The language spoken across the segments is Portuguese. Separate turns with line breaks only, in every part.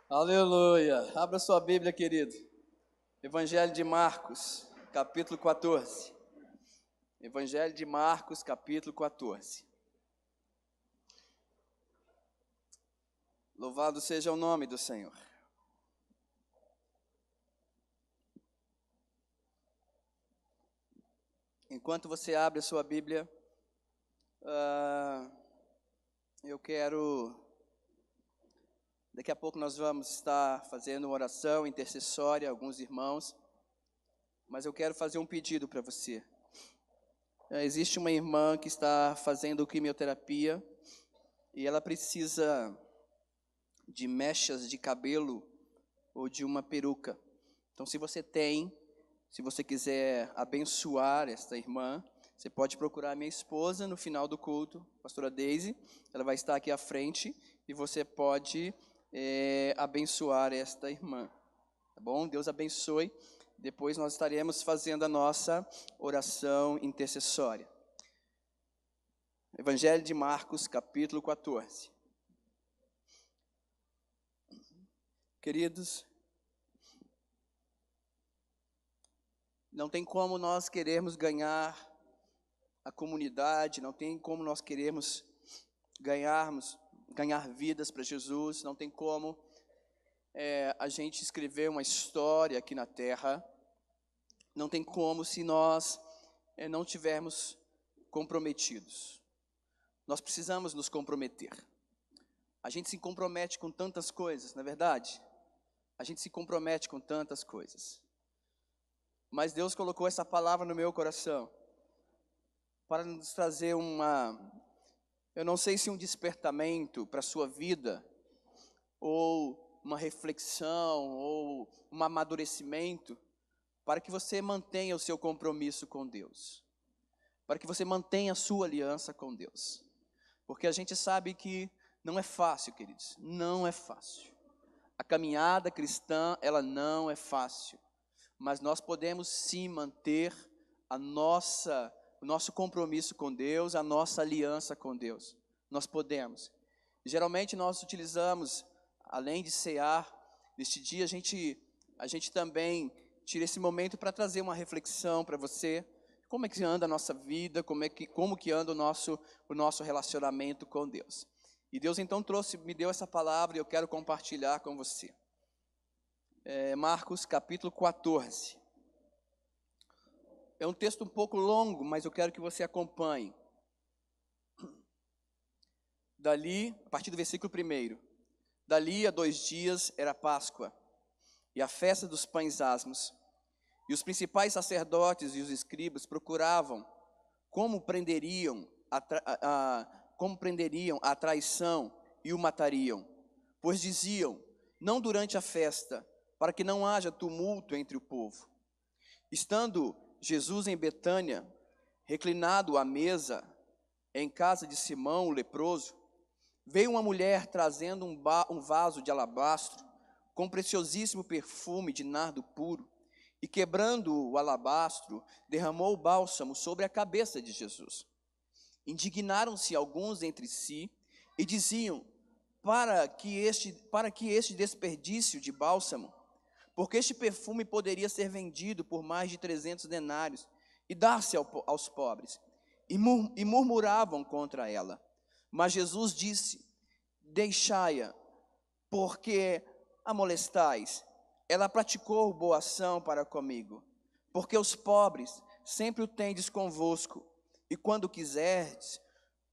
Aleluia. Abra sua Bíblia, querido. Evangelho de Marcos, capítulo 14. Evangelho de Marcos, capítulo 14. Louvado seja o nome do Senhor. Enquanto você abre a sua Bíblia, eu quero... Daqui a pouco nós vamos estar fazendo uma oração intercessória, alguns irmãos, mas eu quero fazer um pedido para você. Existe uma irmã que está fazendo quimioterapia e ela precisa de mechas de cabelo ou de uma peruca. Então, se você quiser abençoar esta irmã, você pode procurar a minha esposa no final do culto, a pastora Daisy. Ela vai estar aqui à frente e você pode abençoar esta irmã, tá bom? Deus abençoe. Depois nós estaremos fazendo a nossa oração intercessória. Evangelho de Marcos, capítulo 14. Queridos, não tem como nós queremos ganhar a comunidade, não tem como nós queremos ganhar vidas para Jesus, não tem como a gente escrever uma história aqui na terra, não tem como se nós não tivermos comprometidos. Nós precisamos nos comprometer. A gente se compromete com tantas coisas, não é verdade? A gente se compromete com tantas coisas. Mas Deus colocou essa palavra no meu coração para nos trazer eu não sei se um despertamento para a sua vida, ou uma reflexão, ou um amadurecimento, para que você mantenha o seu compromisso com Deus, para que você mantenha a sua aliança com Deus, porque a gente sabe que não é fácil, queridos, não é fácil. A caminhada cristã, ela não é fácil, mas nós podemos sim manter o nosso compromisso com Deus, a nossa aliança com Deus. Nós podemos. Geralmente nós utilizamos, além de cear, neste dia a gente também tira esse momento para trazer uma reflexão para você. Como é que anda a nossa vida, como que anda o nosso relacionamento com Deus. E Deus então me deu essa palavra e eu quero compartilhar com você. Marcos capítulo 14. É um texto um pouco longo, mas eu quero que você acompanhe. Dali, a partir do versículo 1. Dali a 2 dias era Páscoa, e a festa dos pães asmos. E os principais sacerdotes e os escribas procuravam como prenderiam a traição e o matariam. Pois diziam, não durante a festa, para que não haja tumulto entre o povo. Estando Jesus em Betânia, reclinado à mesa, em casa de Simão, o leproso, veio uma mulher trazendo um vaso de alabastro, com preciosíssimo perfume de nardo puro, e quebrando o alabastro, derramou o bálsamo sobre a cabeça de Jesus. Indignaram-se alguns entre si, e diziam, para que este desperdício de bálsamo, porque este perfume poderia ser vendido por mais de 300 denários e dar-se aos pobres. E murmuravam contra ela. Mas Jesus disse, deixai-a, porque a molestais. Ela praticou boa ação para comigo, porque os pobres sempre o tendes convosco, e quando quiserdes,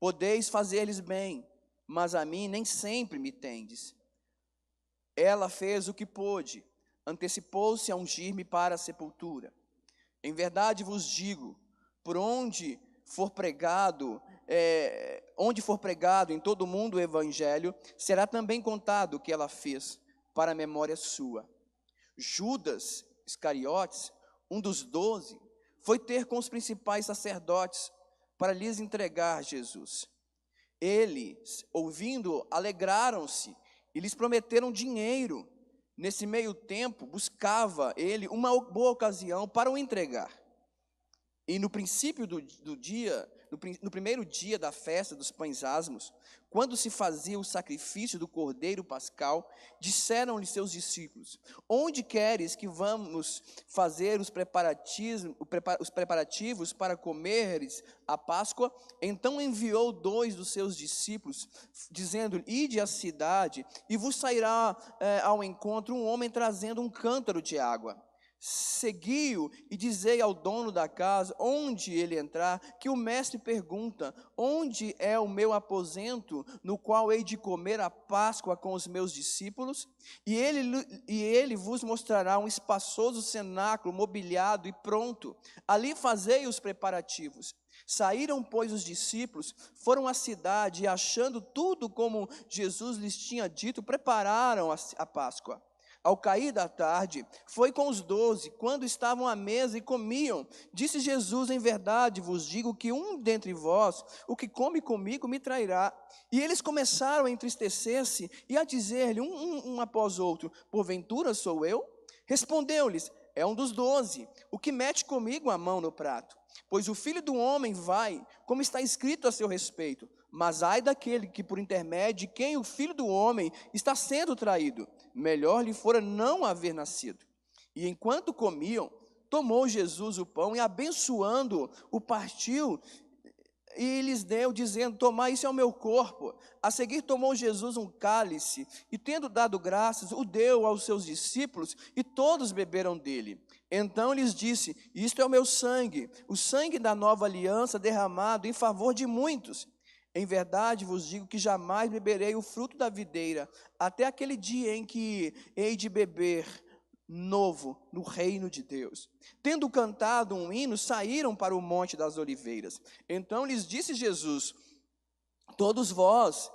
podeis fazer-lhes bem, mas a mim nem sempre me tendes. Ela fez o que pôde, antecipou-se a ungir-me para a sepultura. Em verdade vos digo, por onde for pregado em todo o mundo o evangelho, será também contado o que ela fez, para a memória sua. Judas Iscariotes, um dos 12, foi ter com os principais sacerdotes, para lhes entregar Jesus. Eles, ouvindo, alegraram-se, e lhes prometeram dinheiro. Nesse meio tempo, buscava ele uma boa ocasião para o entregar. E no princípio do dia, no primeiro dia da festa dos pães asmos, quando se fazia o sacrifício do cordeiro pascal, disseram-lhe seus discípulos: onde queres que vamos fazer os preparativos para comeres a Páscoa? Então enviou 2 dos seus discípulos, dizendo: ide à cidade, e vos sairá ao encontro um homem trazendo um cântaro de água. Segui-o e dizei ao dono da casa, onde ele entrar, que o mestre pergunta: onde é o meu aposento, no qual hei de comer a Páscoa com os meus discípulos? E ele vos mostrará um espaçoso cenáculo mobiliado e pronto. Ali fazei os preparativos. Saíram, pois, os discípulos, foram à cidade, e achando tudo como Jesus lhes tinha dito, prepararam a Páscoa. Ao cair da tarde, foi com os 12, quando estavam à mesa e comiam. Disse Jesus: em verdade vos digo que um dentre vós, o que come comigo, me trairá. E eles começaram a entristecer-se e a dizer-lhe um após outro: porventura sou eu? Respondeu-lhes: é um dos 12, o que mete comigo a mão no prato. Pois o Filho do Homem vai, como está escrito a seu respeito. Mas ai daquele que por intermédio de quem o Filho do Homem está sendo traído. Melhor lhe fora não haver nascido. E enquanto comiam, tomou Jesus o pão e, abençoando, o partiu e lhes deu, dizendo: tomai, isso é o meu corpo. A seguir tomou Jesus um cálice e, tendo dado graças, o deu aos seus discípulos, e todos beberam dele. Então lhes disse: isto é o meu sangue, o sangue da nova aliança, derramado em favor de muitos. Em verdade vos digo que jamais beberei o fruto da videira, até aquele dia em que hei de beber novo no reino de Deus. Tendo cantado um hino, saíram para o Monte das Oliveiras. Então lhes disse Jesus: todos vós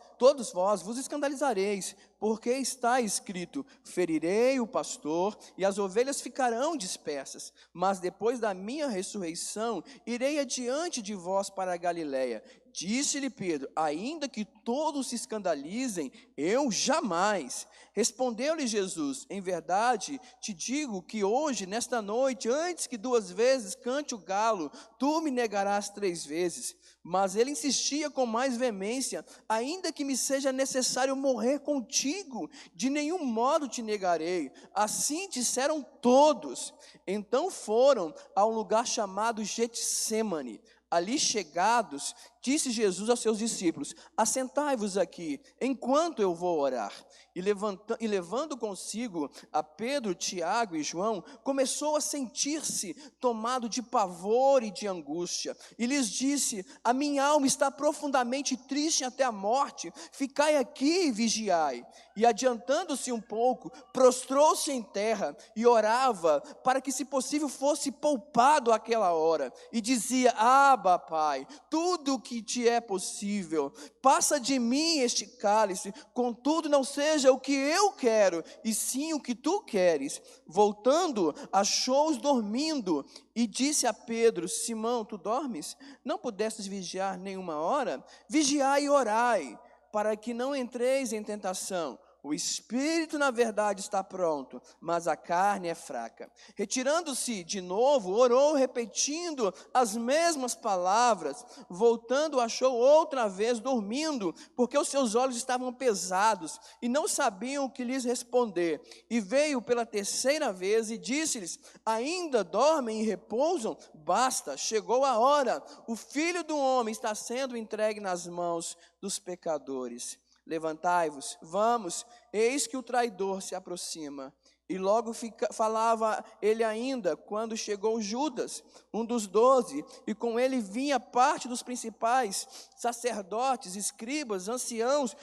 vos escandalizareis, porque está escrito: ferirei o pastor, e as ovelhas ficarão dispersas. Mas depois da minha ressurreição, irei adiante de vós para a Galiléia. Disse-lhe Pedro: ainda que todos se escandalizem, eu jamais. Respondeu-lhe Jesus: em verdade te digo que hoje, nesta noite, antes que 2 vezes cante o galo, tu me negarás 3 vezes. Mas ele insistia com mais veemência: ainda que me seja necessário morrer contigo, de nenhum modo te negarei. Assim disseram todos. Então foram a um lugar chamado Getsêmani. Ali chegados, disse Jesus aos seus discípulos: assentai-vos aqui, enquanto eu vou orar. E levando consigo a Pedro, Tiago e João, começou a sentir-se tomado de pavor e de angústia. E lhes disse: a minha alma está profundamente triste até a morte, ficai aqui e vigiai. E adiantando-se um pouco, prostrou-se em terra e orava, para que, se possível, fosse poupado aquela hora. E dizia: Abba, Pai, tudo o que te é possível, passa de mim este cálice, contudo não seja o que eu quero, e sim o que tu queres. Voltando, achou-os dormindo, e disse a Pedro: Simão, tu dormes? Não pudestes vigiar nenhuma hora? Vigiai e orai, para que não entreis em tentação. O espírito, na verdade, está pronto, mas a carne é fraca. Retirando-se de novo, orou, repetindo as mesmas palavras. Voltando, achou outra vez dormindo, porque os seus olhos estavam pesados e não sabiam o que lhes responder. E veio pela 3ª vez e disse-lhes: ainda dormem e repousam? Basta, chegou a hora. O Filho do Homem está sendo entregue nas mãos dos pecadores. Levantai-vos, vamos, eis que o traidor se aproxima. E logo falava ele ainda, quando chegou Judas, um dos 12, e com ele vinha parte dos principais sacerdotes, escribas, anciãos,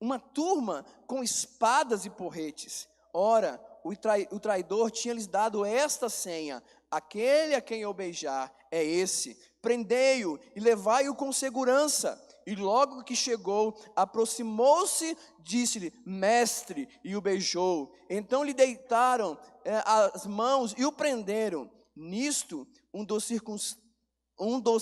uma turma com espadas e porretes. Ora, o traidor tinha lhes dado esta senha: aquele a quem eu beijar é esse, prendei-o e levai-o com segurança. E logo que chegou, aproximou-se, disse-lhe: mestre, e o beijou. Então lhe deitaram as mãos e o prenderam. Nisto, um dos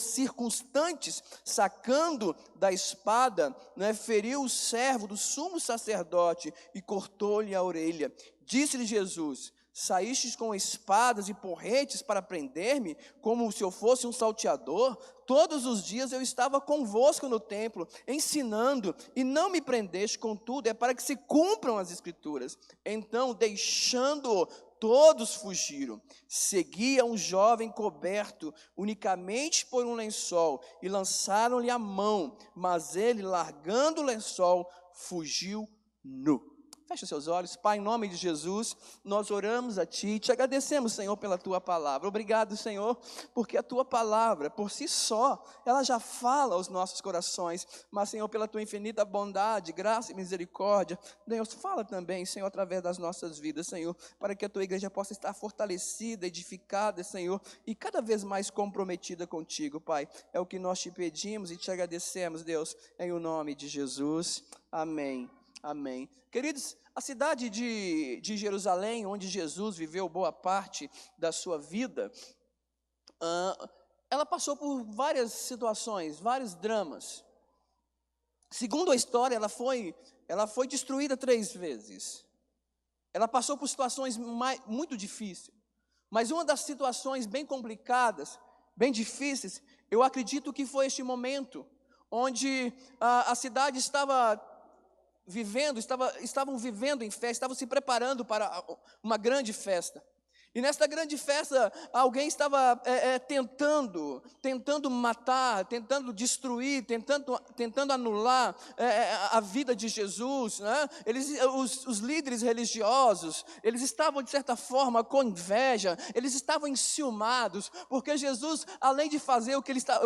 circunstantes, sacando da espada, feriu o servo do sumo sacerdote e cortou-lhe a orelha. Disse-lhe Jesus: Saístes com espadas e porretes para prender-me, como se eu fosse um salteador? Todos os dias eu estava convosco no templo, ensinando, e não me prendeste, contudo, é para que se cumpram as Escrituras. Então, deixando-o, todos fugiram. Seguia um jovem coberto unicamente por um lençol, e lançaram-lhe a mão, mas ele, largando o lençol, fugiu nu. Feche os seus olhos. Pai, em nome de Jesus, nós oramos a Ti, te agradecemos, Senhor, pela Tua palavra. Obrigado, Senhor, porque a Tua palavra, por si só, ela já fala aos nossos corações. Mas, Senhor, pela Tua infinita bondade, graça e misericórdia, Deus, fala também, Senhor, através das nossas vidas, Senhor, para que a Tua igreja possa estar fortalecida, edificada, Senhor, e cada vez mais comprometida contigo, Pai. É o que nós te pedimos e te agradecemos, Deus, em o nome de Jesus. Amém. Amém. Queridos, a cidade de Jerusalém, onde Jesus viveu boa parte da sua vida, ela passou por várias situações, vários dramas. Segundo a história, ela foi destruída 3 vezes. Ela passou por situações muito difíceis. Mas uma das situações bem complicadas, bem difíceis, eu acredito que foi este momento, onde a cidade estavam vivendo em festa, estavam se preparando para uma grande festa. E nesta grande festa, alguém estava tentando matar, tentando destruir, tentando anular a vida de Jesus, né? Os líderes religiosos, eles estavam de certa forma com inveja, eles estavam enciumados, porque Jesus, além de fazer o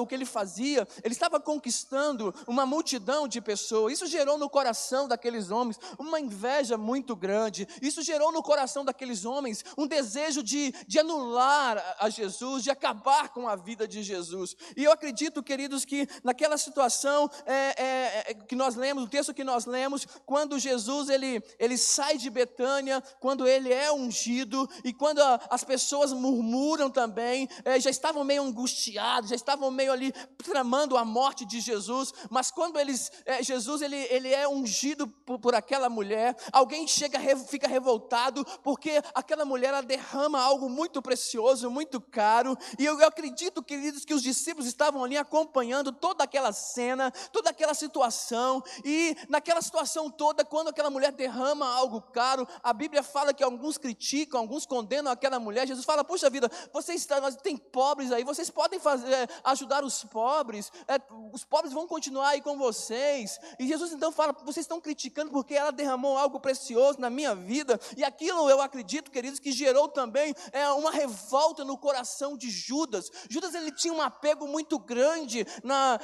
que ele fazia, ele estava conquistando uma multidão de pessoas. Isso gerou no coração daqueles homens uma inveja muito grande. Isso gerou no coração daqueles homens um desejo de anular a Jesus, de acabar com a vida de Jesus. E eu acredito, queridos, que naquela situação que nós lemos, o texto que nós lemos, quando Jesus ele sai de Betânia, quando ele é ungido, e quando as pessoas murmuram também, já estavam meio angustiados, já estavam meio ali tramando a morte de Jesus, mas quando Jesus ele é ungido por aquela mulher, alguém fica revoltado, porque aquela mulher ela derrama algo muito precioso, muito caro, e eu acredito, queridos, que os discípulos estavam ali acompanhando toda aquela cena, toda aquela situação, e naquela situação toda, quando aquela mulher derrama algo caro, a Bíblia fala que alguns criticam, alguns condenam aquela mulher. Jesus fala: puxa vida, tem pobres aí, vocês podem ajudar os pobres vão continuar aí com vocês. E Jesus então fala: vocês estão criticando porque ela derramou algo precioso na minha vida. E aquilo, eu acredito, queridos, que gerou também uma revolta no coração de Judas. Judas, ele tinha um apego muito grande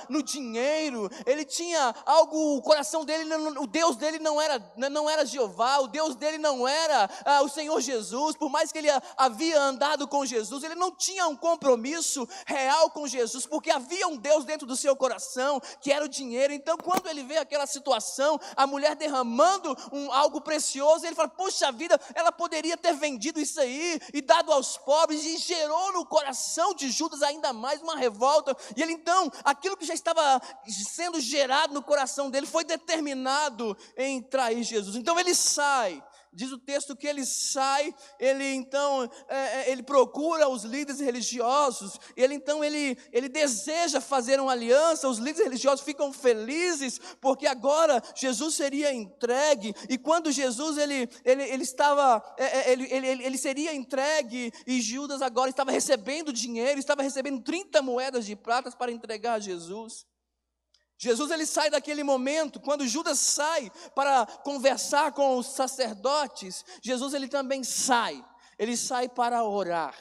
no dinheiro. Ele tinha algo, o coração dele, o Deus dele não era Jeová, o Deus dele não era o Senhor Jesus. Por mais que ele havia andado com Jesus, ele não tinha um compromisso real com Jesus, porque havia um Deus dentro do seu coração, que era o dinheiro. Então, quando ele vê aquela situação, a mulher derramando algo precioso, ele fala: puxa vida, ela poderia ter vendido isso aí e dado aos pobres, e gerou no coração de Judas ainda mais uma revolta. E ele então, aquilo que já estava sendo gerado no coração dele, foi determinado em trair Jesus. Então ele sai. Diz o texto que ele sai, ele procura os líderes religiosos, ele deseja fazer uma aliança. Os líderes religiosos ficam felizes, porque agora Jesus seria entregue, e quando Jesus ele seria entregue, e Judas agora estava recebendo dinheiro, estava recebendo 30 moedas de prata para entregar a Jesus. Jesus ele sai daquele momento, quando Judas sai para conversar com os sacerdotes, Jesus ele também sai, ele sai para orar.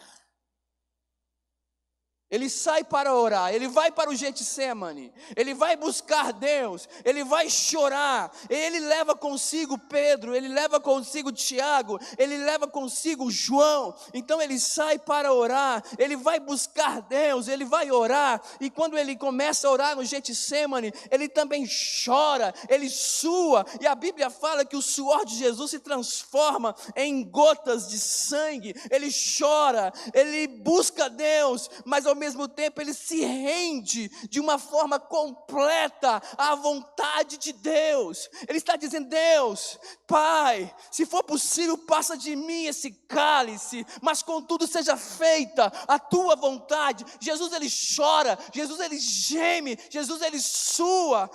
Ele sai para orar, ele vai para o Getsemane, ele vai buscar Deus, ele vai chorar, ele leva consigo Pedro, ele leva consigo Tiago, ele leva consigo João. Então ele sai para orar, ele vai buscar Deus, ele vai orar, e quando ele começa a orar no Getsemane, ele também chora, ele sua, e a Bíblia fala que o suor de Jesus se transforma em gotas de sangue. Ele chora, ele busca Deus, mas ao mesmo tempo ele se rende de uma forma completa à vontade de Deus. Ele está dizendo: Deus, Pai, se for possível, passa de mim esse cálice, mas contudo seja feita a tua vontade. Jesus ele chora, Jesus ele geme, Jesus ele sua,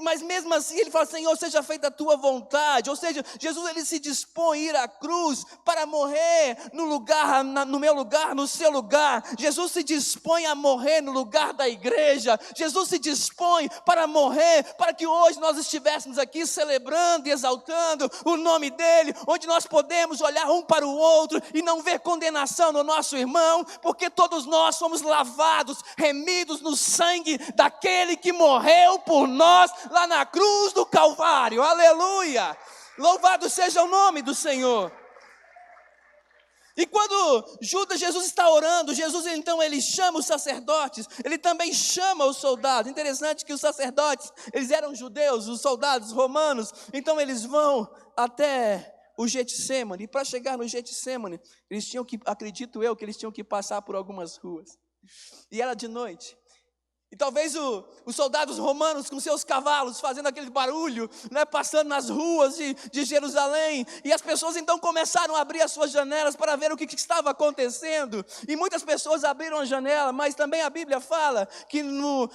mas mesmo assim ele fala: Senhor, seja feita a tua vontade. Ou seja, Jesus ele se dispõe a ir à cruz para morrer no meu lugar, no seu lugar. Jesus se dispõe a morrer no lugar da igreja. Jesus se dispõe para morrer, para que hoje nós estivéssemos aqui celebrando e exaltando o nome dele, onde nós podemos olhar um para o outro e não ver condenação no nosso irmão, porque todos nós somos lavados, remidos no sangue daquele que morreu por nós lá na cruz do Calvário. Aleluia! Louvado seja o nome do Senhor. E quando Jesus está orando, Jesus então ele chama os sacerdotes, ele também chama os soldados. Interessante que os sacerdotes, eles eram judeus, os soldados romanos, então eles vão até o Getsemane. E para chegar no Getsemane, eles tinham que, acredito eu, que eles tinham que passar por algumas ruas. E era de noite. E talvez os soldados romanos com seus cavalos fazendo aquele barulho, né, passando nas ruas de Jerusalém, e as pessoas então começaram a abrir as suas janelas para ver o que estava acontecendo, e muitas pessoas abriram a janela, mas também a Bíblia fala que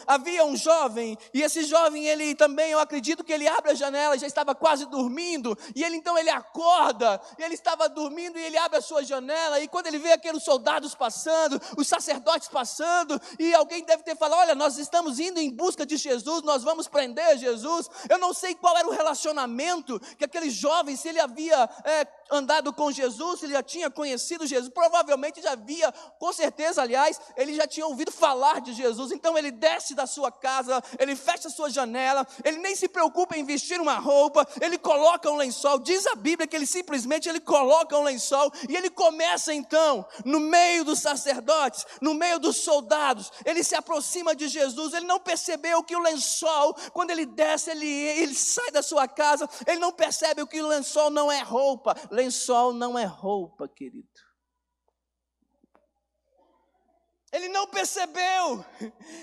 havia um jovem, e esse jovem ele também, eu acredito que ele abre a janela, já estava quase dormindo, e ele então ele acorda, e ele estava dormindo e ele abre a sua janela, e quando ele vê aqueles soldados passando, os sacerdotes passando, e alguém deve ter falado: olha, nós estamos indo em busca de Jesus, nós vamos prender Jesus. Eu não sei qual era o relacionamento que aquele jovem, se ele havia andado com Jesus, se ele já tinha conhecido Jesus, provavelmente já havia, com certeza, aliás, ele já tinha ouvido falar de Jesus. Então ele desce da sua casa, ele fecha a sua janela, ele nem se preocupa em vestir uma roupa, ele coloca um lençol. Diz a Bíblia que ele simplesmente coloca um lençol, e ele começa então, no meio dos sacerdotes, no meio dos soldados, ele se aproxima de Jesus. Ele não percebeu que o lençol, quando ele desce, ele sai da sua casa, ele não percebe que o lençol não é roupa. Lençol não é roupa, querido. Ele não percebeu,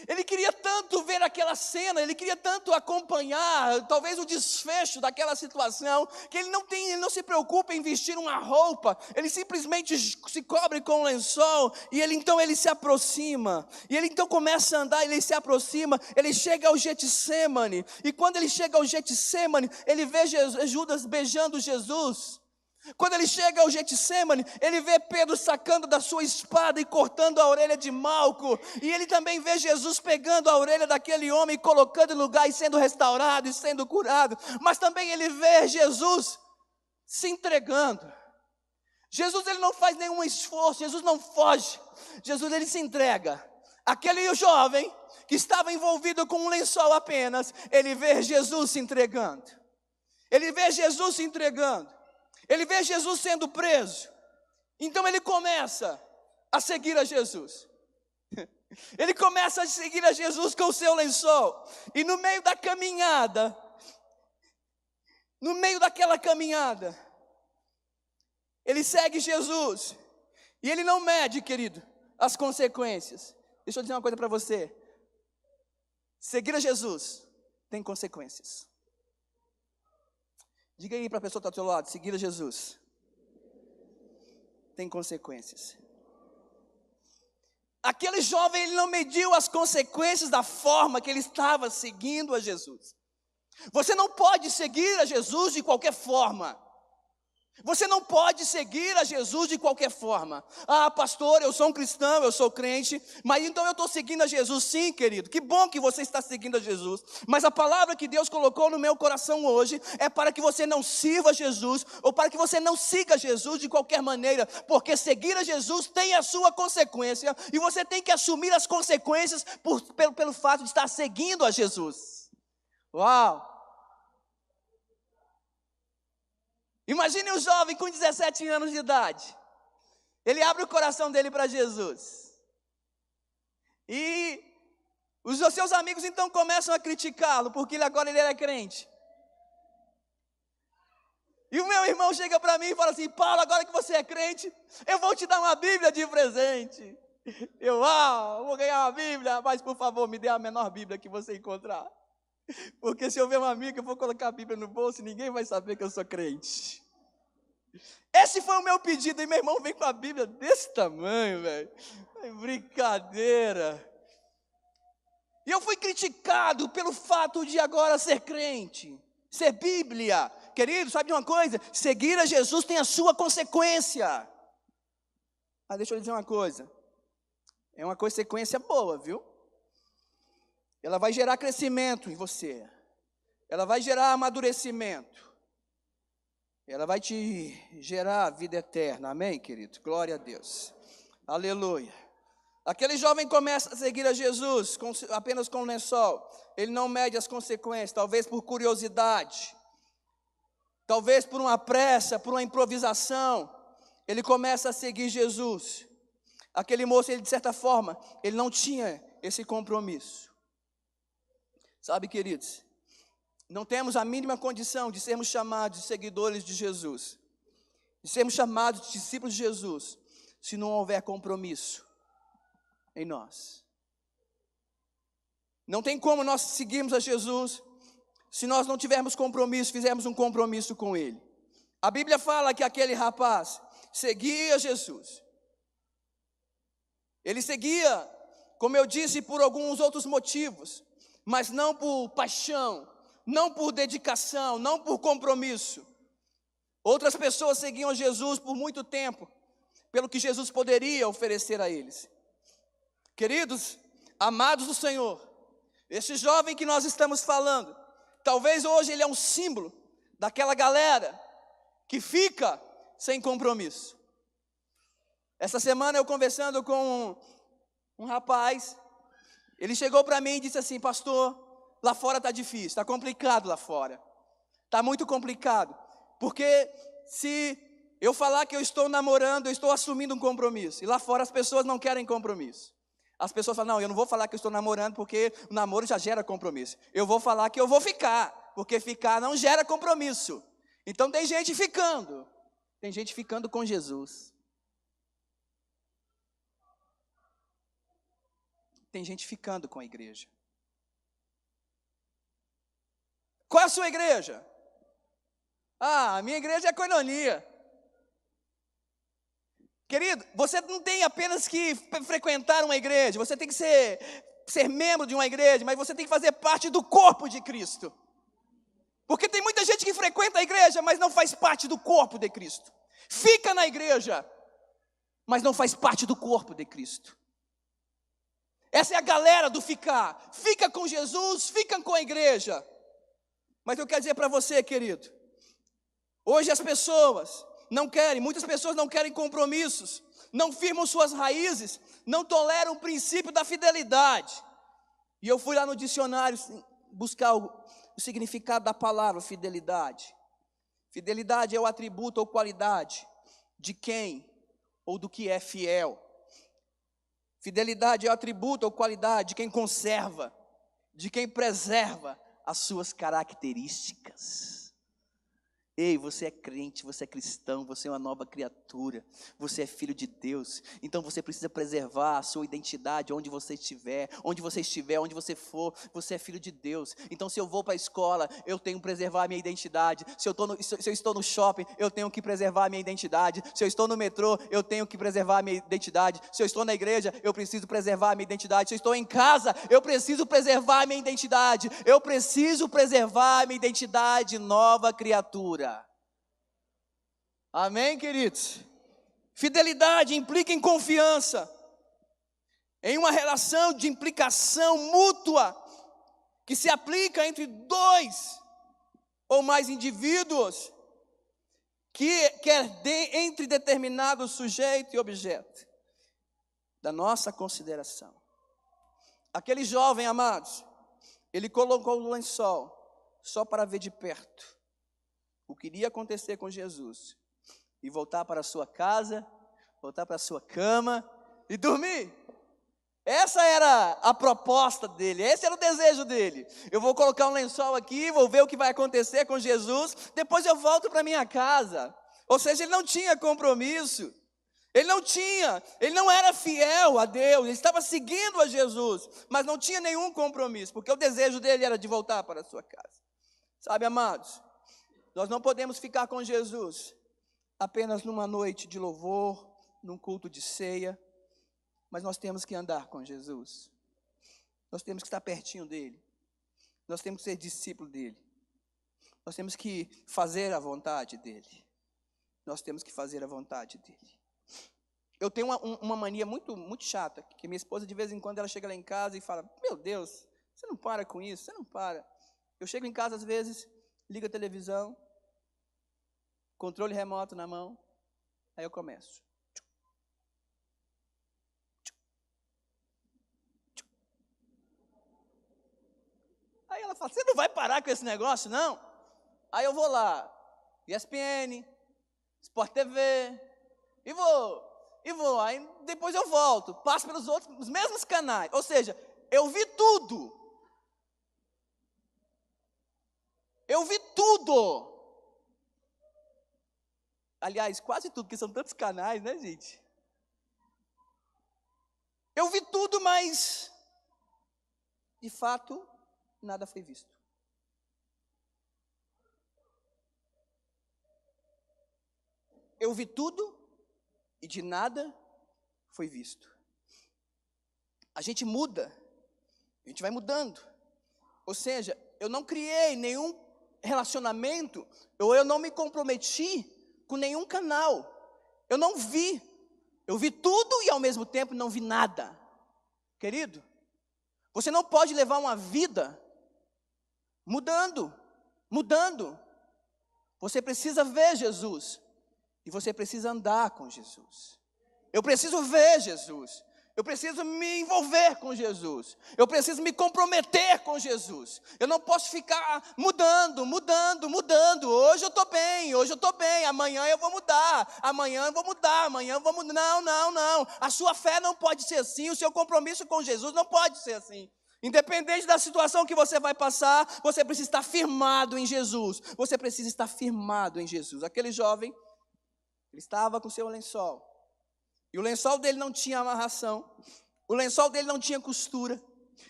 ele queria tanto ver aquela cena, ele queria tanto acompanhar, talvez o desfecho daquela situação, que ele não se preocupa em vestir uma roupa, ele simplesmente se cobre com um lençol, e ele se aproxima, e ele então começa a andar, ele se aproxima, ele chega ao Getsemane, e quando ele chega ao Getsemane, ele vê Judas beijando Jesus. Quando ele chega ao Getsemane, ele vê Pedro sacando da sua espada e cortando a orelha de Malco, e ele também vê Jesus pegando a orelha daquele homem e colocando em lugar e sendo restaurado e sendo curado, mas também ele vê Jesus se entregando. Jesus ele não faz nenhum esforço, Jesus não foge, Jesus ele se entrega. Aquele jovem que estava envolvido com um lençol apenas, ele vê Jesus se entregando, ele vê Jesus se entregando. Ele vê Jesus sendo preso, então ele começa a seguir a Jesus. Ele começa a seguir a Jesus com o seu lençol, e no meio da caminhada, no meio daquela caminhada, ele segue Jesus, e ele não mede, querido, as consequências. Deixa eu dizer uma coisa para você: seguir a Jesus tem consequências. Diga aí para a pessoa que está ao seu lado: seguir a Jesus tem consequências. Aquele jovem, ele não mediu as consequências da forma que ele estava seguindo a Jesus. Você não pode seguir a Jesus de qualquer forma. Você não pode seguir a Jesus de qualquer forma. Ah, pastor, eu sou um cristão, eu sou crente, mas então eu estou seguindo a Jesus. Sim, querido, que bom que você está seguindo a Jesus, mas a palavra que Deus colocou no meu coração hoje é para que você não sirva a Jesus, ou para que você não siga Jesus de qualquer maneira, porque seguir a Jesus tem a sua consequência, e você tem que assumir as consequências pelo fato de estar seguindo a Jesus. Uau! Imagine um jovem com 17 anos de idade, ele abre o coração dele para Jesus, e os seus amigos então começam a criticá-lo, porque agora ele era crente. E o meu irmão chega para mim e fala assim: Paulo, agora que você é crente, eu vou te dar uma Bíblia de presente. Vou ganhar uma Bíblia, mas por favor, me dê a menor Bíblia que você encontrar. Porque se eu ver uma amiga, eu vou colocar a Bíblia no bolso e ninguém vai saber que eu sou crente. Esse foi o meu pedido, e meu irmão vem com a Bíblia desse tamanho, velho. Brincadeira. E eu fui criticado pelo fato de agora ser crente, ser Bíblia. Querido, sabe de uma coisa? Seguir a Jesus tem a sua consequência. Mas deixa eu lhe dizer uma coisa. É uma consequência boa, viu? Ela vai gerar crescimento em você. Ela vai gerar amadurecimento. Ela vai te gerar vida eterna. Amém, querido? Glória a Deus. Aleluia. Aquele jovem começa a seguir a Jesus apenas com o lençol. Ele não mede as consequências, talvez por curiosidade. Talvez por uma pressa, por uma improvisação. Ele começa a seguir Jesus. Aquele moço, ele de certa forma, ele não tinha esse compromisso. Sabe, queridos, não temos a mínima condição de sermos chamados de seguidores de Jesus, de sermos chamados de discípulos de Jesus, se não houver compromisso em nós. Não tem como nós seguirmos a Jesus se nós não tivermos compromisso, fizermos um compromisso com Ele. A Bíblia fala que aquele rapaz seguia Jesus. Ele seguia, como eu disse, por alguns outros motivos, mas não por paixão, não por dedicação, não por compromisso. Outras pessoas seguiam Jesus por muito tempo, pelo que Jesus poderia oferecer a eles. Queridos, amados do Senhor, esse jovem que nós estamos falando, talvez hoje ele é um símbolo daquela galera que fica sem compromisso. Essa semana eu conversando com um rapaz, ele chegou para mim e disse assim: pastor, lá fora está difícil, está complicado lá fora, está muito complicado, porque se eu falar que eu estou namorando, eu estou assumindo um compromisso, e lá fora as pessoas não querem compromisso. As pessoas falam: não, eu não vou falar que eu estou namorando, porque o namoro já gera compromisso. Eu vou falar que eu vou ficar, porque ficar não gera compromisso. Então tem gente ficando com Jesus. Tem gente ficando com a igreja. Qual é a sua igreja? A minha igreja é a Koinonia. Querido, você não tem apenas que frequentar uma igreja, você tem que ser membro de uma igreja, mas você tem que fazer parte do corpo de Cristo. Porque tem muita gente que frequenta a igreja, mas não faz parte do corpo de Cristo. Fica na igreja, mas não faz parte do corpo de Cristo. Essa é a galera do ficar. Fica com Jesus, fica com a igreja. Mas eu quero dizer para você, querido, hoje as pessoas muitas pessoas não querem compromissos, não firmam suas raízes, não toleram o princípio da fidelidade. E eu fui lá no dicionário buscar o significado da palavra fidelidade. Fidelidade é o atributo ou qualidade de quem ou do que é fiel. Fidelidade é o atributo ou qualidade de quem conserva, de quem preserva as suas características. Ei, você é crente, você é cristão, você é uma nova criatura, você é filho de Deus, então você precisa preservar a sua identidade onde você estiver, onde você for, você é filho de Deus. Então se eu vou para a escola, eu tenho que preservar a minha identidade. Se eu estou no shopping, eu tenho que preservar a minha identidade. Se eu estou no metrô, eu tenho que preservar a minha identidade. Se eu estou na igreja, eu preciso preservar a minha identidade. Se eu estou em casa, eu preciso preservar a minha identidade. Eu preciso preservar a minha identidade, nova criatura. Amém, queridos? Fidelidade implica em confiança, em uma relação de implicação mútua, que se aplica entre dois ou mais indivíduos, entre determinado sujeito e objeto da nossa consideração. Aquele jovem, amados, ele colocou o lençol só para ver de perto o que iria acontecer com Jesus e voltar para a sua casa, voltar para a sua cama e dormir. Essa era a proposta dele, esse era o desejo dele. Eu vou colocar um lençol aqui, vou ver o que vai acontecer com Jesus, depois eu volto para minha casa. Ou seja, ele não tinha compromisso, Ele não era fiel a Deus, ele estava seguindo a Jesus, mas não tinha nenhum compromisso, porque o desejo dele era de voltar para a sua casa. Sabe, amados, nós não podemos ficar com Jesus apenas numa noite de louvor, num culto de ceia, mas nós temos que andar com Jesus. Nós temos que estar pertinho dele. Nós temos que ser discípulo dele. Nós temos que fazer a vontade dele. Nós temos que fazer a vontade dele. Eu tenho uma mania muito chata, que minha esposa de vez em quando ela chega lá em casa e fala: meu Deus, você não para com isso, você não para. Eu chego em casa às vezes, ligo a televisão, controle remoto na mão, aí eu começo. Aí ela fala: você não vai parar com esse negócio, não? Aí eu vou lá, ESPN, Sport TV, e vou, aí depois eu volto, passo pelos outros, os mesmos canais, ou seja, eu vi tudo. Aliás, quase tudo, porque são tantos canais, né, gente? Eu vi tudo, mas, de fato, nada foi visto. Eu vi tudo e de nada foi visto. A gente muda, a gente vai mudando. Ou seja, eu não criei nenhum relacionamento, eu não me comprometi com nenhum canal. Eu não vi. Eu vi tudo e ao mesmo tempo não vi nada. Querido, você não pode levar uma vida mudando. Você precisa ver Jesus. E você precisa andar com Jesus. Eu preciso ver Jesus. Eu preciso me envolver com Jesus. Eu preciso me comprometer com Jesus. Eu não posso ficar mudando. Hoje eu estou bem, amanhã eu vou mudar. Não. A sua fé não pode ser assim, o seu compromisso com Jesus não pode ser assim. Independente da situação que você vai passar, você precisa estar firmado em Jesus. Aquele jovem, ele estava com seu lençol. E o lençol dele não tinha amarração. O lençol dele não tinha costura.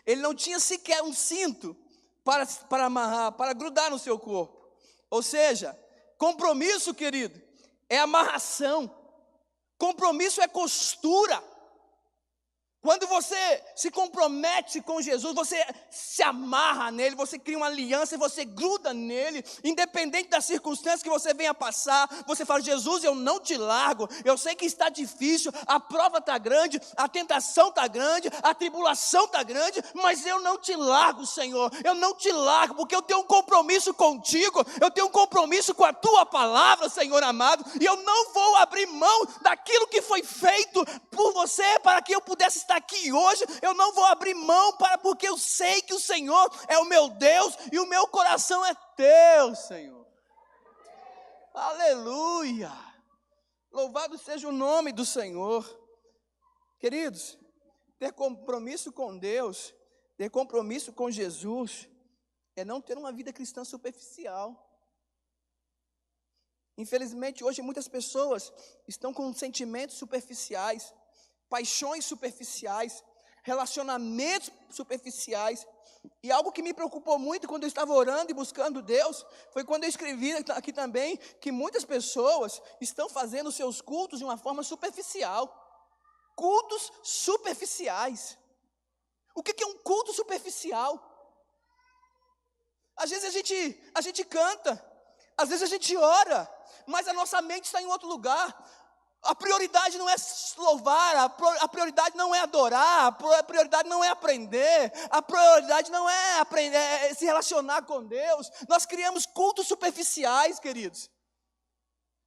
Ele não tinha sequer um cinto para amarrar, para grudar no seu corpo. Ou seja, compromisso, querido, é amarração. Compromisso é costura. Quando você se compromete com Jesus, você se amarra nele, você cria uma aliança e você gruda nele, independente das circunstâncias que você venha passar. Você fala: Jesus, eu não te largo, eu sei que está difícil, a prova está grande, a tentação está grande, a tribulação está grande, mas eu não te largo, Senhor, eu não te largo, porque eu tenho um compromisso contigo, eu tenho um compromisso com a tua palavra, Senhor amado, e eu não vou abrir mão daquilo que foi feito por você, para que eu pudesse estar aqui hoje. Eu não vou abrir mão, porque eu sei que o Senhor é o meu Deus e o meu coração é teu, Senhor. Aleluia! Louvado seja o nome do Senhor. Queridos, ter compromisso com Deus, ter compromisso com Jesus, é não ter uma vida cristã superficial. Infelizmente, hoje muitas pessoas estão com sentimentos superficiais, paixões superficiais, relacionamentos superficiais. E algo que me preocupou muito quando eu estava orando e buscando Deus, foi quando eu escrevi aqui também, que muitas pessoas estão fazendo seus cultos de uma forma superficial. Cultos superficiais. O que é um culto superficial? Às vezes a gente canta, às vezes a gente ora, mas a nossa mente está em outro lugar. A prioridade não é louvar, a prioridade não é adorar, a prioridade não é aprender, a prioridade não é aprender, é se relacionar com Deus. Nós criamos cultos superficiais, queridos.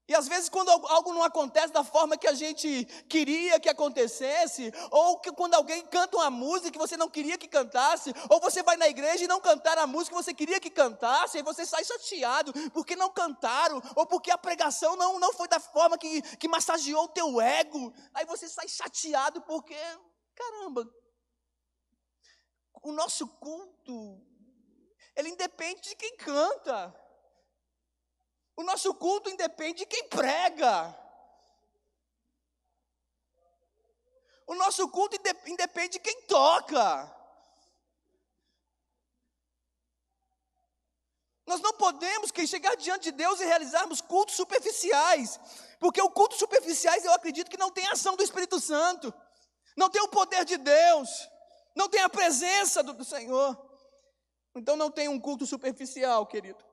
E às vezes quando algo não acontece da forma que a gente queria que acontecesse, ou que quando alguém canta uma música que você não queria que cantasse, ou você vai na igreja e não cantar a música que você queria que cantasse, e você sai chateado porque não cantaram, ou porque a pregação não foi da forma que massageou o teu ego, aí você sai chateado porque, caramba, o nosso culto, ele independe de quem canta. O nosso culto independe de quem prega. O nosso culto independe de quem toca. Nós não podemos chegar diante de Deus e realizarmos cultos superficiais, porque o culto superficiais eu acredito que não tem ação do Espírito Santo, não tem o poder de Deus, não tem a presença do Senhor. Então não tem um culto superficial, querido.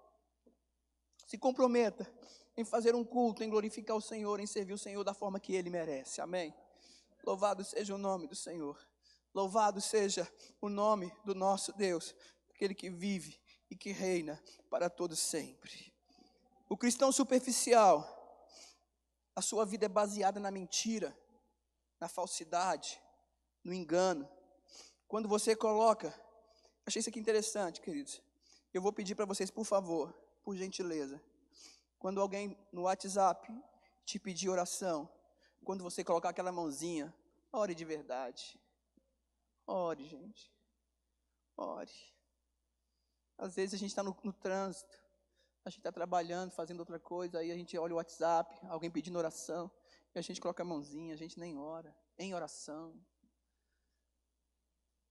Se comprometa em fazer um culto, em glorificar o Senhor, em servir o Senhor da forma que Ele merece, amém? Louvado seja o nome do Senhor, louvado seja o nome do nosso Deus, aquele que vive e que reina para todos sempre. O cristão superficial, a sua vida é baseada na mentira, na falsidade, no engano. Quando você coloca, achei isso aqui interessante, queridos. Eu vou pedir para vocês, por favor, por gentileza, quando alguém no WhatsApp te pedir oração, quando você colocar aquela mãozinha, ore de verdade. Ore, gente. Ore. Às vezes a gente está no trânsito, a gente está trabalhando, fazendo outra coisa, aí a gente olha o WhatsApp, alguém pedindo oração, e a gente coloca a mãozinha, a gente nem ora, em oração.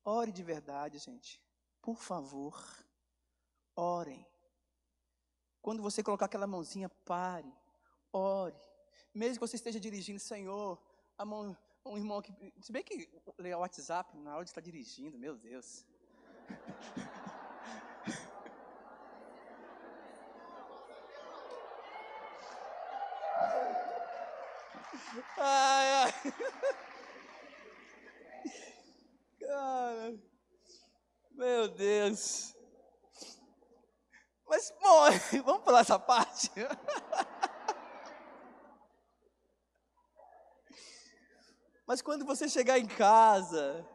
Ore de verdade, gente. Por favor, orem. Quando você colocar aquela mãozinha, pare, ore. Mesmo que você esteja dirigindo, Senhor, a mão, um irmão que... Se bem que ler o WhatsApp na hora de estar dirigindo, meu Deus. Ai, ai. Cara, meu Deus. Mas, bom, vamos pular essa parte. Mas quando você chegar em casa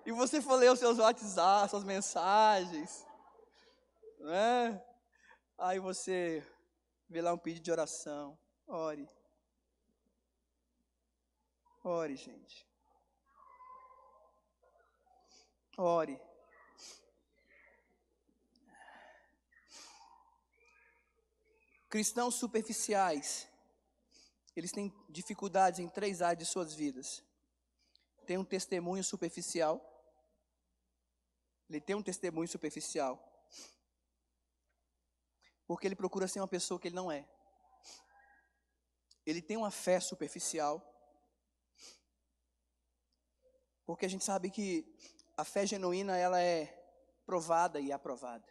e você for ler os seus WhatsApp, suas mensagens, né? Aí você vê lá um pedido de oração. Ore. Ore, gente. Ore. Cristãos superficiais, eles têm dificuldades em 3 áreas de suas vidas. Tem um testemunho superficial. Ele tem um testemunho superficial. Porque ele procura ser uma pessoa que ele não é. Ele tem uma fé superficial. Porque a gente sabe que a fé genuína, ela é provada e aprovada.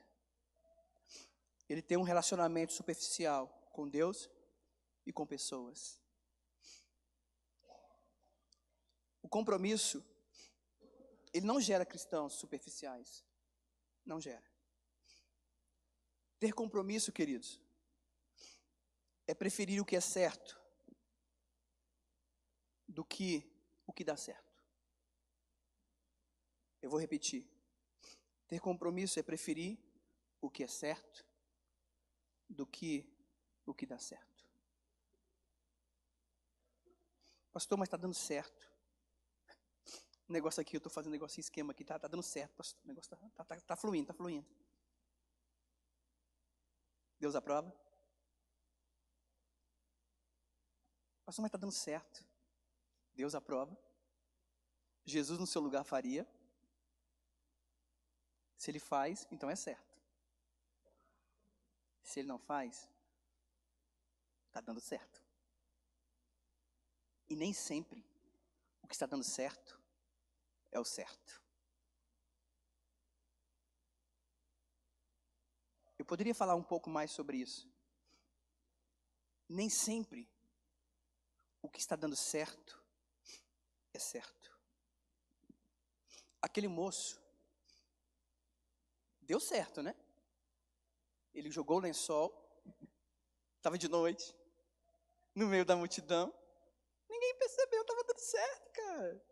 Ele tem um relacionamento superficial com Deus e com pessoas. O compromisso, ele não gera cristãos superficiais. Não gera. Ter compromisso, queridos, é preferir o que é certo do que o que dá certo. Eu vou repetir. Ter compromisso é preferir o que é certo do que o que dá certo. Pastor, mas está dando certo. O negócio aqui, eu estou fazendo um negocinho, esquema aqui, tá dando certo, pastor. O negócio tá fluindo, tá fluindo. Deus aprova? Pastor, mas está dando certo. Deus aprova. Jesus no seu lugar faria. Se ele faz, então é certo. Se ele não faz, está dando certo. E nem sempre o que está dando certo é o certo. Eu poderia falar um pouco mais sobre isso. Nem sempre o que está dando certo é certo. Aquele moço deu certo, né? Ele jogou o lençol, estava de noite, no meio da multidão. Ninguém percebeu, estava dando certo, cara.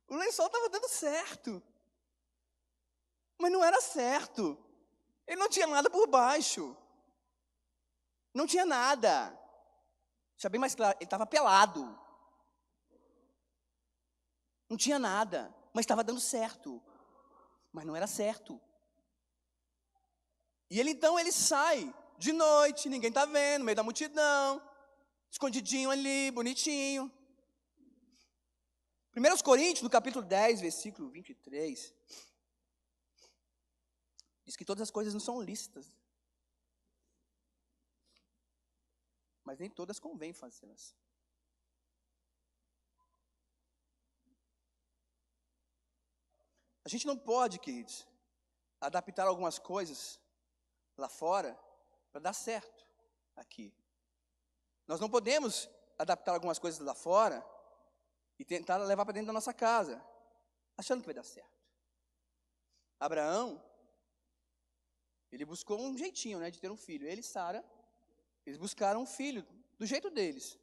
O lençol estava dando certo. Mas não era certo. Ele não tinha nada por baixo. Não tinha nada. Deixa bem mais claro, ele estava pelado. Não tinha nada, mas estava dando certo. Mas não era certo. E ele sai de noite, ninguém está vendo, no meio da multidão, escondidinho ali, bonitinho. 1 Coríntios, no capítulo 10, versículo 23, diz que todas as coisas não são lícitas, mas nem todas convém fazê-las. A gente não pode, queridos, adaptar algumas coisas lá fora para dar certo aqui. Nós não podemos adaptar algumas coisas lá fora e tentar levar para dentro da nossa casa, achando que vai dar certo. Abraão, ele buscou um jeitinho, de ter um filho. Ele e Sara, eles buscaram um filho do jeito deles,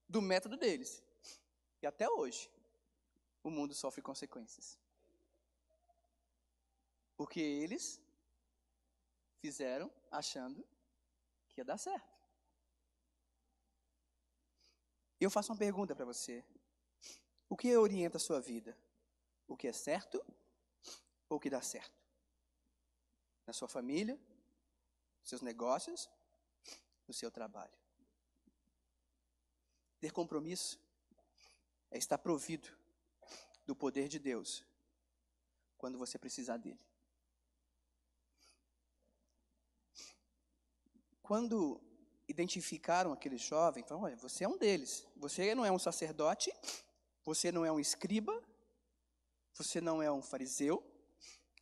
do método deles. E até hoje, o mundo sofre consequências. Porque eles fizeram achando que ia dar certo. Eu faço uma pergunta para você. O que orienta a sua vida? O que é certo ou o que dá certo? Na sua família, nos seus negócios, no seu trabalho. Ter compromisso é estar provido do poder de Deus quando você precisar dele. Quando identificaram aquele jovem, falaram: olha, você é um deles. Você não é um sacerdote, você não é um escriba, você não é um fariseu,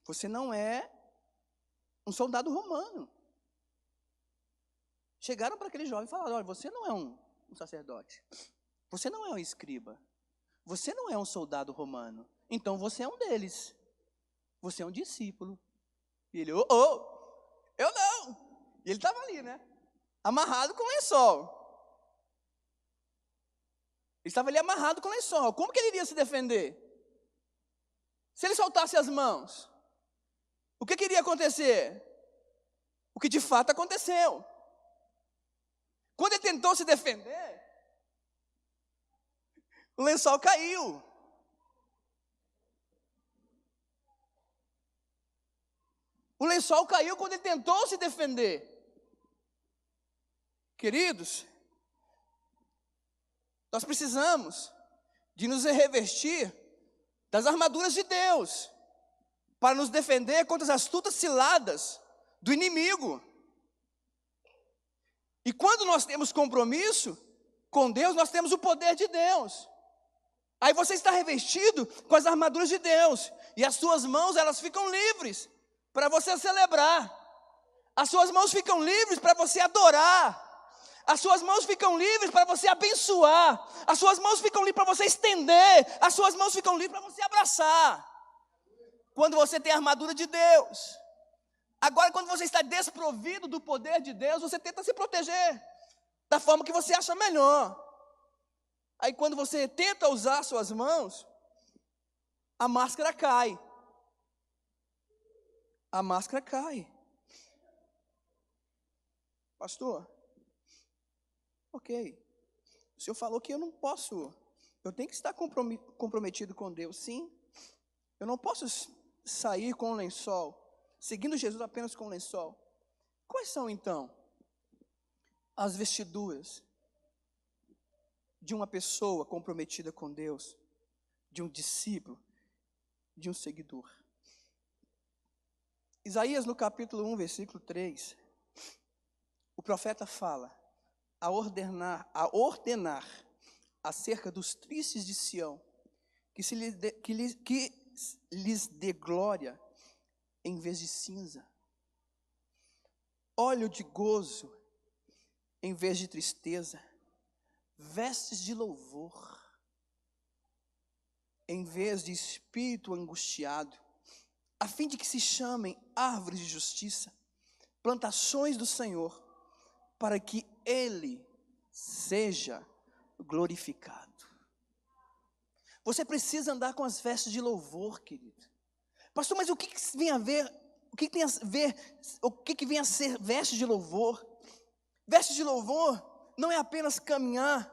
você não é um soldado romano. Chegaram para aquele jovem e falaram: olha, você não é um sacerdote, você não é um escriba, você não é um soldado romano, então você é um deles, você é um discípulo. E ele: eu não. E ele estava ali, amarrado com lençol. Ele estava ali amarrado com lençol. Como que ele iria se defender? Se ele soltasse as mãos, o que iria acontecer? O que de fato aconteceu. Quando ele tentou se defender, o lençol caiu. O lençol caiu quando ele tentou se defender. Queridos, nós precisamos de nos revestir das armaduras de Deus para nos defender contra as astutas ciladas do inimigo. E quando nós temos compromisso com Deus, nós temos o poder de Deus. Aí você está revestido com as armaduras de Deus e as suas mãos, elas ficam livres para você celebrar. As suas mãos ficam livres para você adorar. As suas mãos ficam livres para você abençoar. As suas mãos ficam livres para você estender. As suas mãos ficam livres para você abraçar. Quando você tem a armadura de Deus. Agora, quando você está desprovido do poder de Deus, você tenta se proteger da forma que você acha melhor. Aí quando você tenta usar suas mãos, a máscara cai. A máscara cai. Pastor, ok, o senhor falou que eu não posso, eu tenho que estar comprometido com Deus, sim. Eu não posso sair com um lençol, seguindo Jesus apenas com um lençol. Quais são então as vestiduras de uma pessoa comprometida com Deus, de um discípulo, de um seguidor? Isaías, no capítulo 1, versículo 3, o profeta fala a ordenar acerca dos tristes de Sião, que lhes dê glória em vez de cinza, óleo de gozo em vez de tristeza, vestes de louvor em vez de espírito angustiado, a fim de que se chamem árvores de justiça, plantações do Senhor, para que Ele seja glorificado. Você precisa andar com as vestes de louvor, querido. Pastor, mas o que vem a ver? O que tem a ver? O que vem a ser vestes de louvor? Vestes de louvor não é apenas caminhar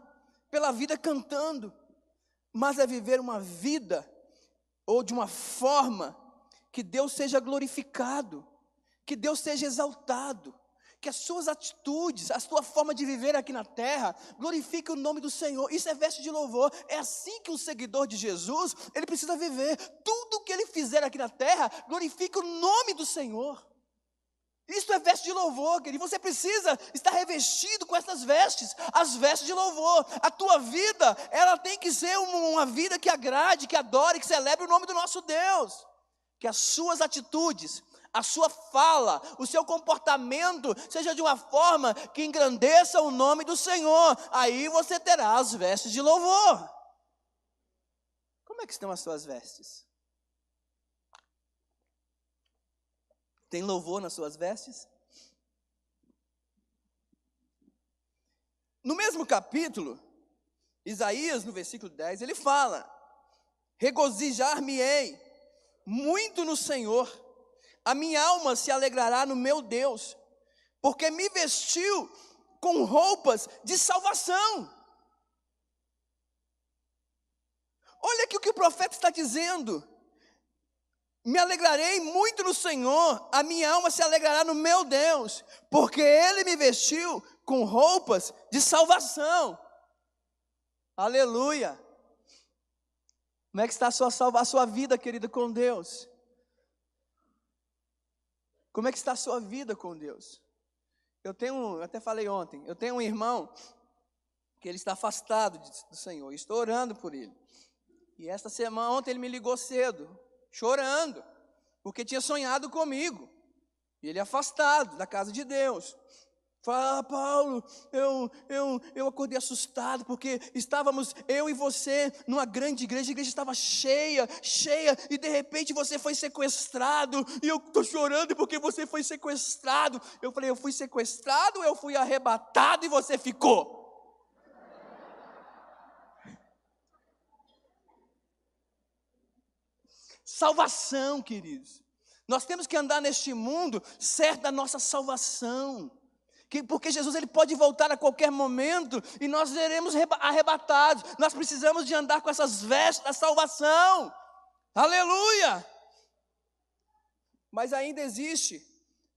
pela vida cantando, mas é viver uma vida ou de uma forma que Deus seja glorificado, que Deus seja exaltado, que as suas atitudes, a sua forma de viver aqui na terra, glorifique o nome do Senhor. Isso é veste de louvor. É assim que um seguidor de Jesus, ele precisa viver. Tudo que ele fizer aqui na terra, glorifique o nome do Senhor. Isso é veste de louvor, querido. Você precisa estar revestido com essas vestes, as vestes de louvor. A tua vida, ela tem que ser uma vida que agrade, que adore, que celebre o nome do nosso Deus. Que as suas atitudes, a sua fala, o seu comportamento seja de uma forma que engrandeça o nome do Senhor. Aí você terá as vestes de louvor. Como é que estão as suas vestes? Tem louvor nas suas vestes? No mesmo capítulo, Isaías, no versículo 10, ele fala: regozijar-me-ei muito no Senhor, a minha alma se alegrará no meu Deus, porque me vestiu com roupas de salvação. Olha aqui o que o profeta está dizendo: me alegrarei muito no Senhor, a minha alma se alegrará no meu Deus, porque Ele me vestiu com roupas de salvação. Aleluia! Como é que está a sua vida, querida, com Deus? Como é que está a sua vida com Deus? Eu até falei ontem, eu tenho um irmão que ele está afastado do Senhor, estou orando por ele. E esta semana, ontem ele me ligou cedo, chorando, porque tinha sonhado comigo, e ele é afastado da casa de Deus. Fala: Paulo, eu acordei assustado, porque estávamos, eu e você, numa grande igreja, a igreja estava cheia, e de repente você foi sequestrado, e eu estou chorando porque você foi sequestrado. Eu falei: eu fui sequestrado, eu fui arrebatado e você ficou. Salvação, queridos. Nós temos que andar neste mundo certo da nossa salvação. Porque Jesus, ele pode voltar a qualquer momento e nós seremos arrebatados. Nós precisamos de andar com essas vestes da salvação. Aleluia! Mas ainda existe.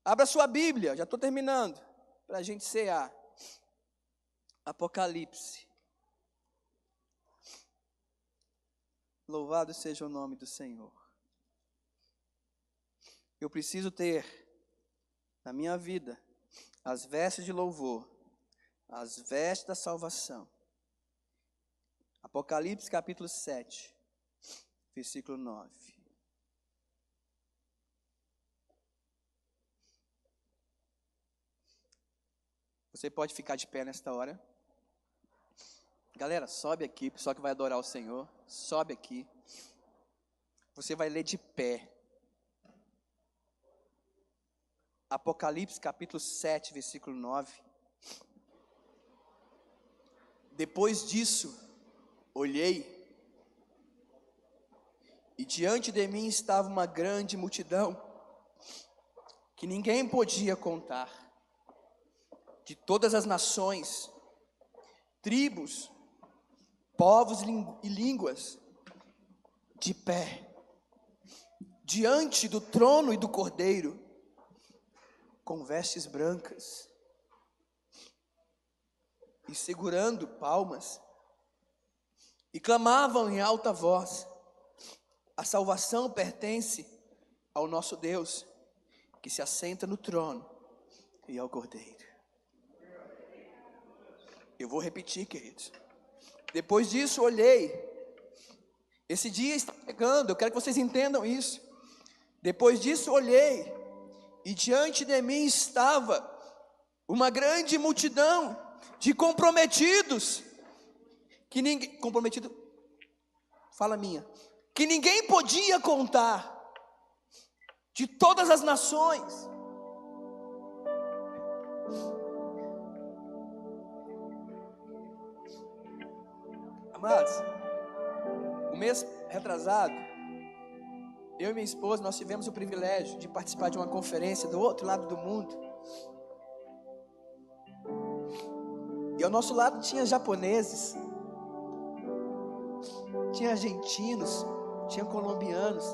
Abra sua Bíblia, já estou terminando, para a gente cear. Apocalipse. Louvado seja o nome do Senhor. Eu preciso ter na minha vida as vestes de louvor, as vestes da salvação. Apocalipse capítulo 7, versículo 9. Você pode ficar de pé nesta hora. Galera, sobe aqui, pessoal que vai adorar o Senhor, sobe aqui. Você vai ler de pé. Apocalipse capítulo 7, versículo 9. Depois disso, olhei, e diante de mim estava uma grande multidão, que ninguém podia contar, de todas as nações, tribos, povos e línguas, de pé, diante do trono e do Cordeiro, com vestes brancas, e segurando palmas, e clamavam em alta voz: a salvação pertence ao nosso Deus, que se assenta no trono e ao Cordeiro. Eu vou repetir, queridos. Depois disso olhei. Esse dia está chegando, eu quero que vocês entendam isso. Depois disso olhei, e diante de mim estava uma grande multidão de comprometidos, que ninguém podia contar, de todas as nações. Amados, o mês retrasado, eu e minha esposa, nós tivemos o privilégio de participar de uma conferência do outro lado do mundo. E ao nosso lado tinha japoneses, tinha argentinos, tinha colombianos,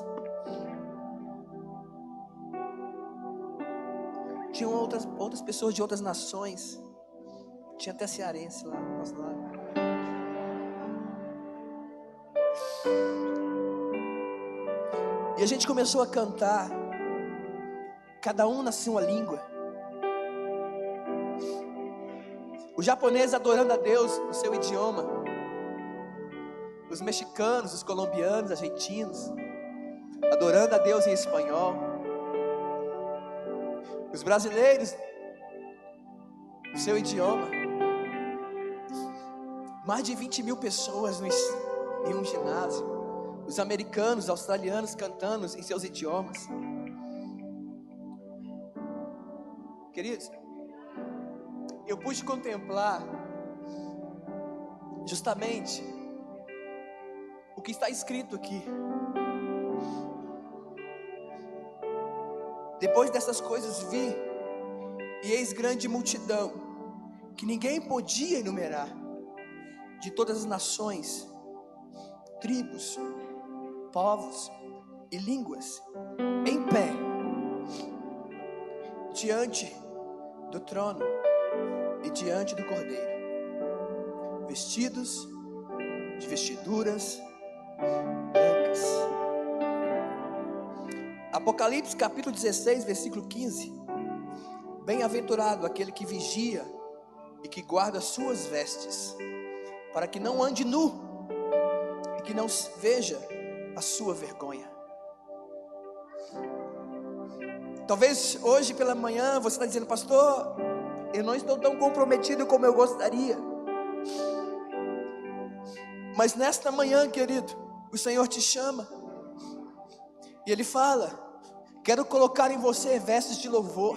Tinham outras pessoas de outras nações. Tinha até cearense lá do nosso lado. E a gente começou a cantar. Cada um na sua língua. Os japoneses adorando a Deus no seu idioma. Os mexicanos, os colombianos, argentinos adorando a Deus em espanhol. Os brasileiros no seu idioma. Mais de 20 mil pessoas em um ginásio. Os americanos, os australianos cantando em seus idiomas. Queridos, eu pude contemplar justamente o que está escrito aqui. Depois dessas coisas vi, e eis grande multidão, que ninguém podia enumerar, de todas as nações, tribos, povos e línguas, em pé, diante do trono e diante do Cordeiro, vestidos de vestiduras brancas. Apocalipse capítulo 16, versículo 15. Bem-aventurado aquele que vigia e que guarda as suas vestes, para que não ande nu e que não veja a sua vergonha. Talvez hoje pela manhã você está dizendo: pastor, eu não estou tão comprometido como eu gostaria. Mas nesta manhã, querido, o Senhor te chama e Ele fala: quero colocar em você vestes de louvor,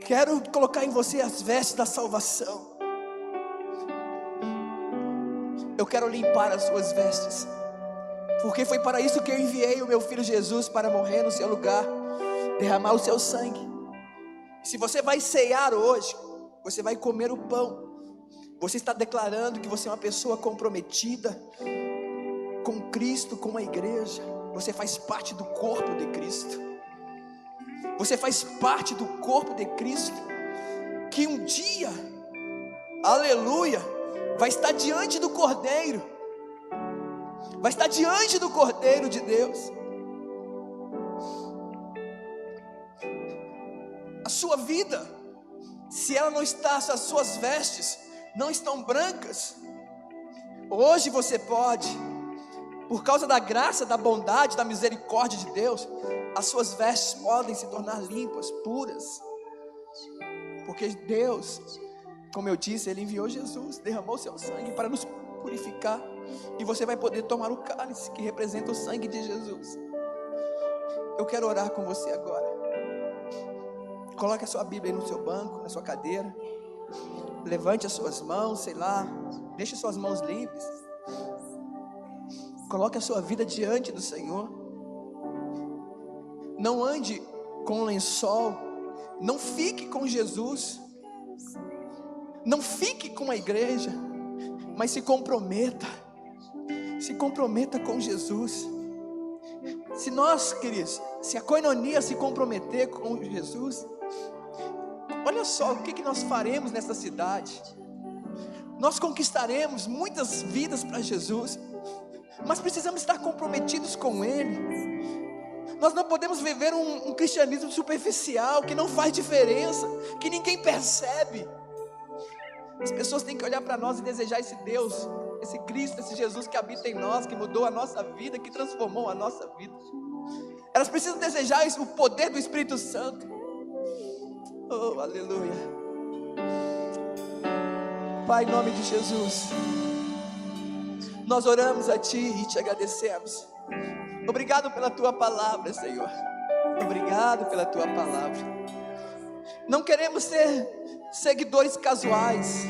quero colocar em você as vestes da salvação. Eu quero limpar as suas vestes, porque foi para isso que eu enviei o meu filho Jesus, para morrer no seu lugar, derramar o seu sangue. Se você vai ceiar hoje, você vai comer o pão, você está declarando que você é uma pessoa comprometida com Cristo, com a igreja. Você faz parte do corpo de Cristo. Você faz parte do corpo de Cristo, que um dia, aleluia, vai estar diante do Cordeiro, vai estar diante do Cordeiro de Deus. A sua vida, se ela não está, se as suas vestes não estão brancas, hoje você pode, por causa da graça, da bondade, da misericórdia de Deus, as suas vestes podem se tornar limpas, puras, porque Deus, como eu disse, Ele enviou Jesus, derramou seu sangue para nos purificar, e você vai poder tomar o cálice que representa o sangue de Jesus. Eu quero orar com você agora. Coloque a sua Bíblia aí no seu banco, na sua cadeira. Levante as suas mãos, sei lá, deixe suas mãos livres. Coloque a sua vida diante do Senhor. Não ande com um lençol. Não fique com Jesus. Não fique com a igreja. Mas se comprometa. Se comprometa com Jesus. Se nós, queridos, se a coinonia se comprometer com Jesus, olha só o que nós faremos nessa cidade. Nós conquistaremos muitas vidas para Jesus, mas precisamos estar comprometidos com Ele. Nós não podemos viver um cristianismo superficial, que não faz diferença, que ninguém percebe. As pessoas têm que olhar para nós e desejar esse Deus, esse Cristo, esse Jesus que habita em nós, que mudou a nossa vida, que transformou a nossa vida. Elas precisam desejar o poder do Espírito Santo. Oh, aleluia. Pai, em nome de Jesus, nós oramos a Ti e Te agradecemos. Obrigado pela Tua palavra, Senhor. Obrigado pela Tua palavra. Não queremos ser seguidores casuais.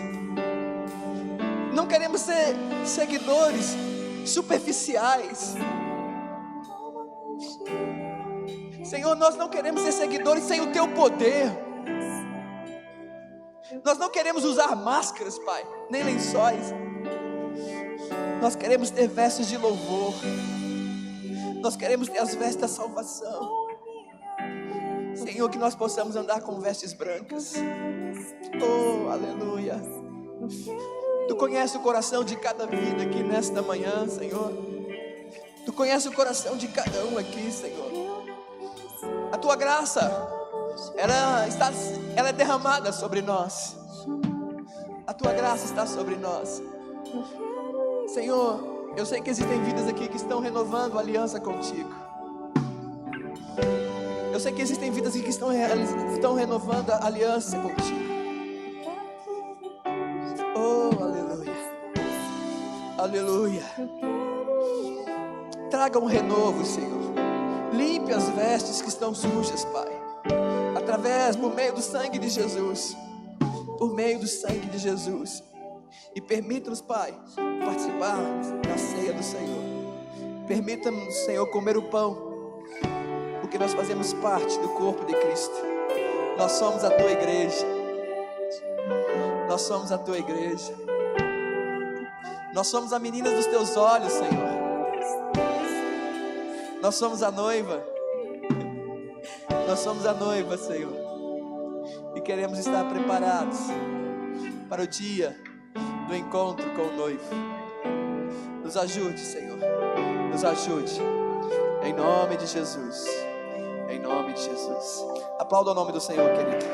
Não queremos ser seguidores superficiais. Senhor, nós não queremos ser seguidores sem o Teu poder. Nós não queremos usar máscaras, Pai, nem lençóis. Nós queremos ter vestes de louvor. Nós queremos ter as vestes da salvação. Senhor, Senhor, que nós possamos andar com vestes brancas. Oh, aleluia. Tu conheces o coração de cada vida aqui nesta manhã, Senhor. Tu conheces o coração de cada um aqui, Senhor. A tua graça, ela é derramada sobre nós. A tua graça está sobre nós. Senhor, eu sei que existem vidas aqui que estão renovando a aliança contigo. Eu sei que existem vidas aqui que estão renovando a aliança contigo. Oh, aleluia. Aleluia. Traga um renovo, Senhor. Limpe as vestes que estão sujas, Pai. Por meio do sangue de Jesus. Por meio do sangue de Jesus. E permita-nos, Pai, participar da ceia do Senhor. Permita-nos, Senhor, comer o pão, porque nós fazemos parte do corpo de Cristo. Nós somos a tua igreja. Nós somos a tua igreja. Nós somos a menina dos teus olhos, Senhor. Nós somos a noiva. Nós somos a noiva, Senhor. E queremos estar preparados para o dia do encontro com o noivo. Nos ajude, Senhor. Nos ajude. Em nome de Jesus. Em nome de Jesus. Aplauda o nome do Senhor, querido.